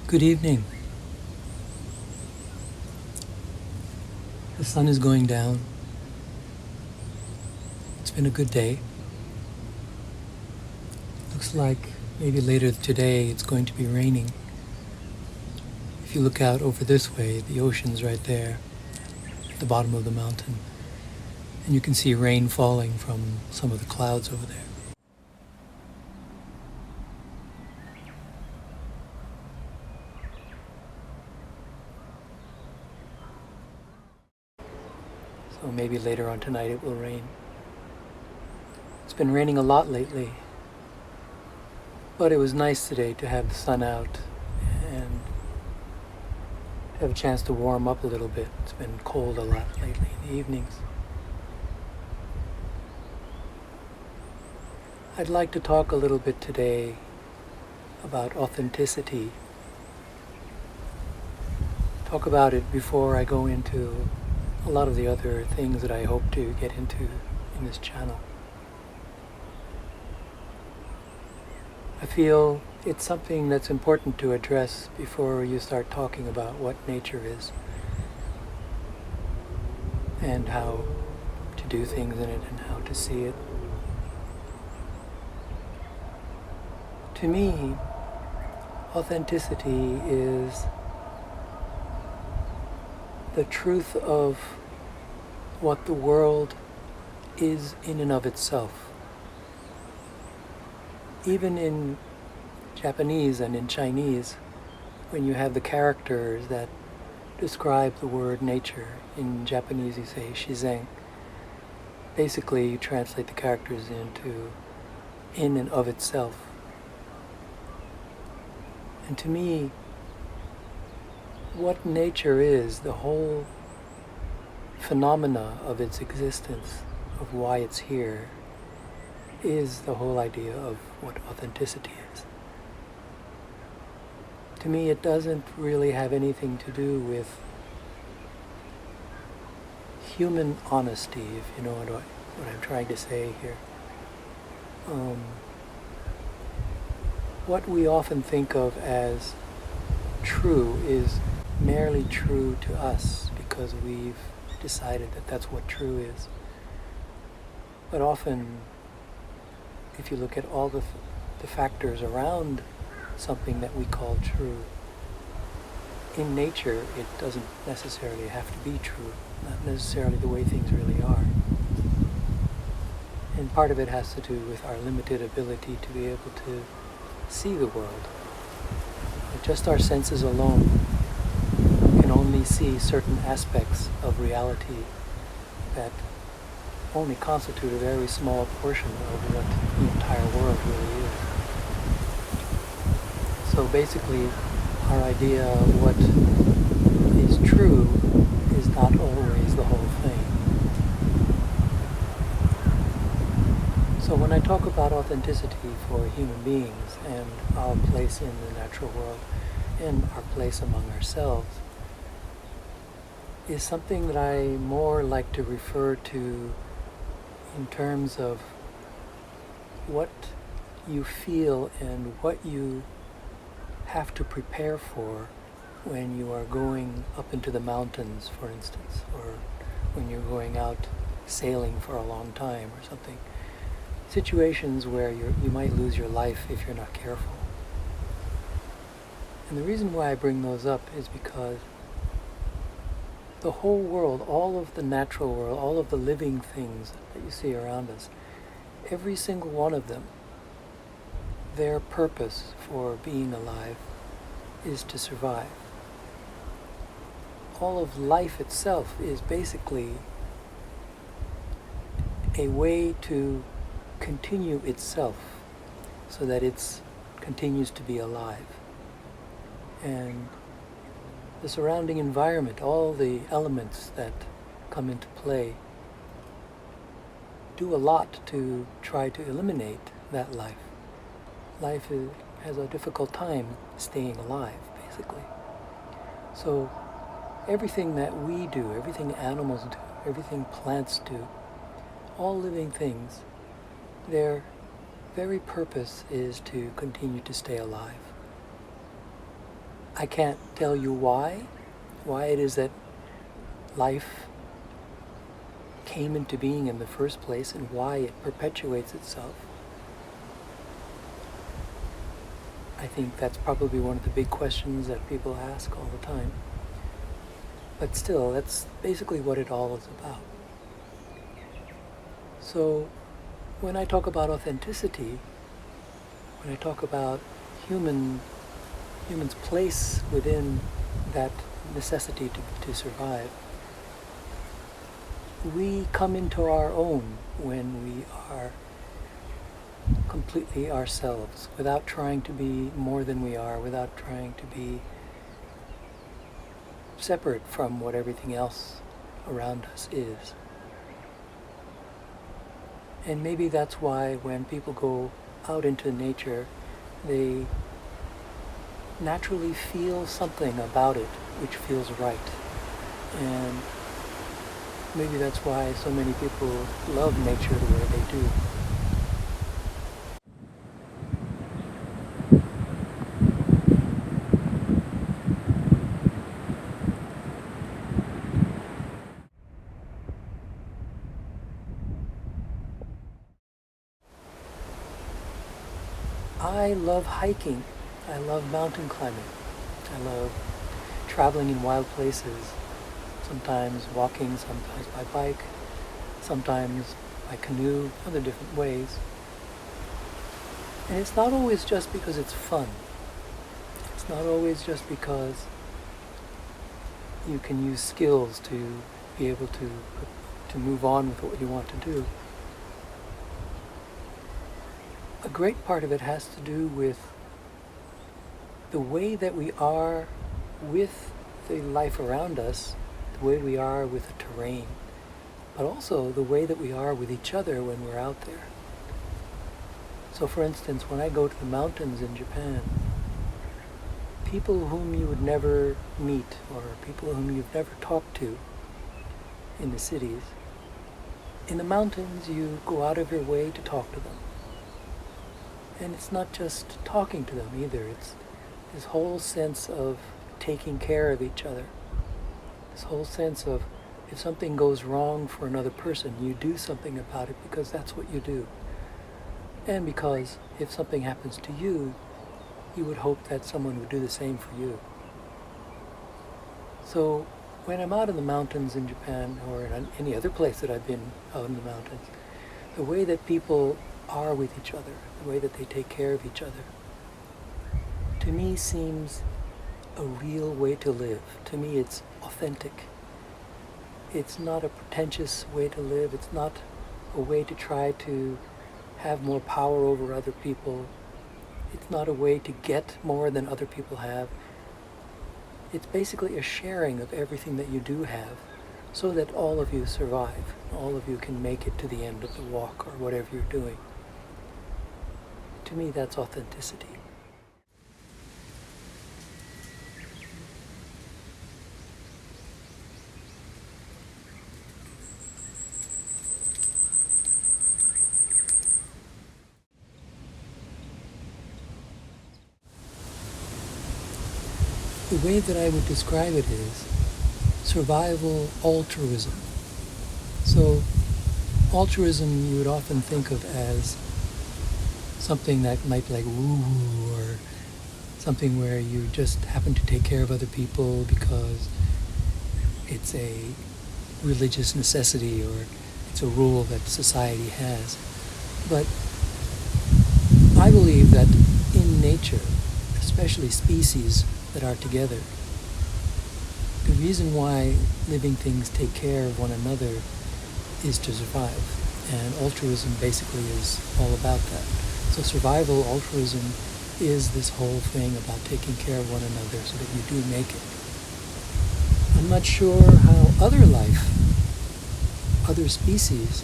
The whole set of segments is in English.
Good evening. The sun is going down. It's been a good day. Looks like maybe later today it's going to be raining. If you look out over this way, the ocean's right there at the bottom of the mountain. And you can see rain falling from some of the clouds over there. So maybe later on tonight it will rain. It's been raining a lot lately. But it was nice today to have the sun out and have a chance to warm up a little bit. It's been cold a lot lately in the evenings. I'd like to talk a little bit today about authenticity. Talk about it before I go into a lot of the other things that I hope to get into in this channel. I feel it's something that's important to address before you start talking about what nature is and how to do things in it and how to see it. To me, authenticity is the truth of what the world is in and of itself. Even in Japanese and in Chinese, when you have the characters that describe the word nature, in Japanese you say shizen. Basically, you translate the characters into in and of itself. And to me, what nature is, the whole phenomena of its existence, of why it's here, is the whole idea of what authenticity is. To me, it doesn't really have anything to do with human honesty, if you know what I'm trying to say here. What we often think of as true is merely true to us because we've decided that that's what true is. But often, if you look at all the factors around something that we call true, in nature it doesn't necessarily have to be true, not necessarily the way things really are. And part of it has to do with our limited ability to be able to see the world. But just our senses alone can only see certain aspects of reality that only constitute a very small portion of what the entire world really is. So basically, our idea of what is true is not always the whole thing. So when I talk about authenticity for human beings and our place in the natural world and our place among ourselves, is something that I more like to refer to in terms of what you feel and what you have to prepare for when you are going up into the mountains, for instance, or when you're going out sailing for a long time or something. Situations where you might lose your life if you're not careful. And the reason why I bring those up is because the whole world, all of the natural world, all of the living things that you see around us, every single one of them, their purpose for being alive is to survive. All of life itself is basically a way to continue itself so that it continues to be alive. And the surrounding environment, all the elements that come into play, do a lot to try to eliminate that life. Life has a difficult time staying alive, basically. So everything that we do, everything animals do, everything plants do, all living things, their very purpose is to continue to stay alive. I can't tell you why it is that life came into being in the first place and why it perpetuates itself. I think that's probably one of the big questions that people ask all the time. But still, that's basically what it all is about. So, when I talk about authenticity, when I talk about human's place within that necessity to survive, we come into our own when we are completely ourselves, without trying to be more than we are, without trying to be separate from what everything else around us is. And maybe that's why when people go out into nature, they naturally feel something about it which feels right. And maybe that's why so many people love nature the way they do. I love hiking. I love mountain climbing. I love traveling in wild places. Sometimes walking, sometimes by bike, sometimes by canoe, other different ways. And it's not always just because it's fun. It's not always just because you can use skills to be able to move on with what you want to do. A great part of it has to do with the way that we are with the life around us, the way we are with the terrain, but also the way that we are with each other when we're out there. So for instance, when I go to the mountains in Japan, people whom you would never meet or people whom you've never talked to in the cities, in the mountains you go out of your way to talk to them. And it's not just talking to them either, it's this whole sense of taking care of each other. This whole sense of if something goes wrong for another person, you do something about it because that's what you do. And because if something happens to you, you would hope that someone would do the same for you. So when I'm out in the mountains in Japan or in any other place that I've been out in the mountains, the way that people are with each other, the way that they take care of each other, to me seems a real way to live. To me it's authentic. It's not a pretentious way to live. It's not a way to try to have more power over other people. It's not a way to get more than other people have. It's basically a sharing of everything that you do have so that all of you survive. All of you can make it to the end of the walk or whatever you're doing. To me, that's authenticity. The way that I would describe it is survival altruism. So altruism you would often think of as something that might be like woo or something where you just happen to take care of other people because it's a religious necessity or it's a rule that society has. But I believe that in nature, especially species that are together, the reason why living things take care of one another is to survive. And altruism basically is all about that. So survival altruism is this whole thing about taking care of one another so that you do make it. I'm not sure how other life, other species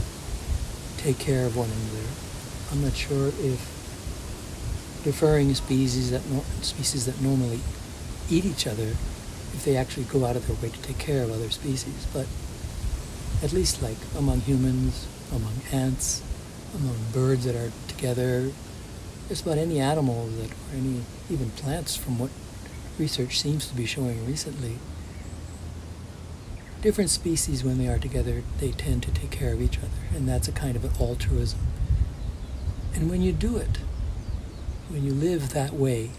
take care of one another. I'm not sure if differing species that normally eat each other, if they actually go out of their way to take care of other species. But at least like among humans, among ants, among birds that are together, just about any animal that, or any even plants from what research seems to be showing recently, different species, when they are together, they tend to take care of each other, and that's a kind of an altruism. And when you do it, when you live that way,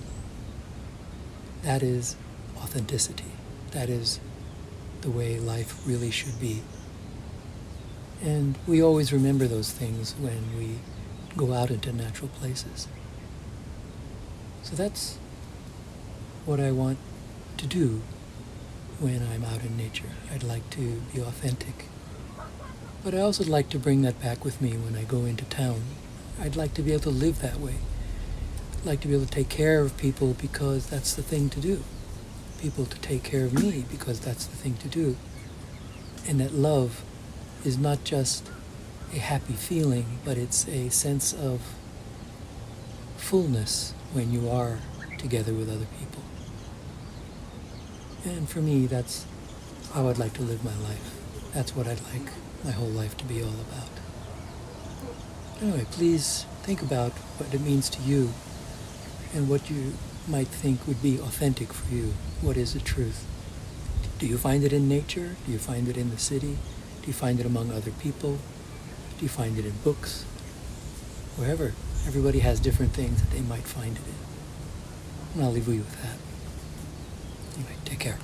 that is authenticity. That is the way life really should be. And we always remember those things when we go out into natural places. So that's what I want to do when I'm out in nature. I'd like to be authentic. But I also like to bring that back with me when I go into town. I'd like to be able to live that way. I'd like to be able to take care of people because that's the thing to do. People to take care of me because that's the thing to do. And that love is not just a happy feeling, but it's a sense of fullness when you are together with other people. And for me, that's how I'd like to live my life. That's what I'd like my whole life to be all about. Anyway, please think about what it means to you and what you might think would be authentic for you. What is the truth? Do you find it in nature? Do you find it in the city? Do you find it among other people? Do you find it in books? Wherever. Everybody has different things that they might find it in. And I'll leave you with that. Anyway, take care.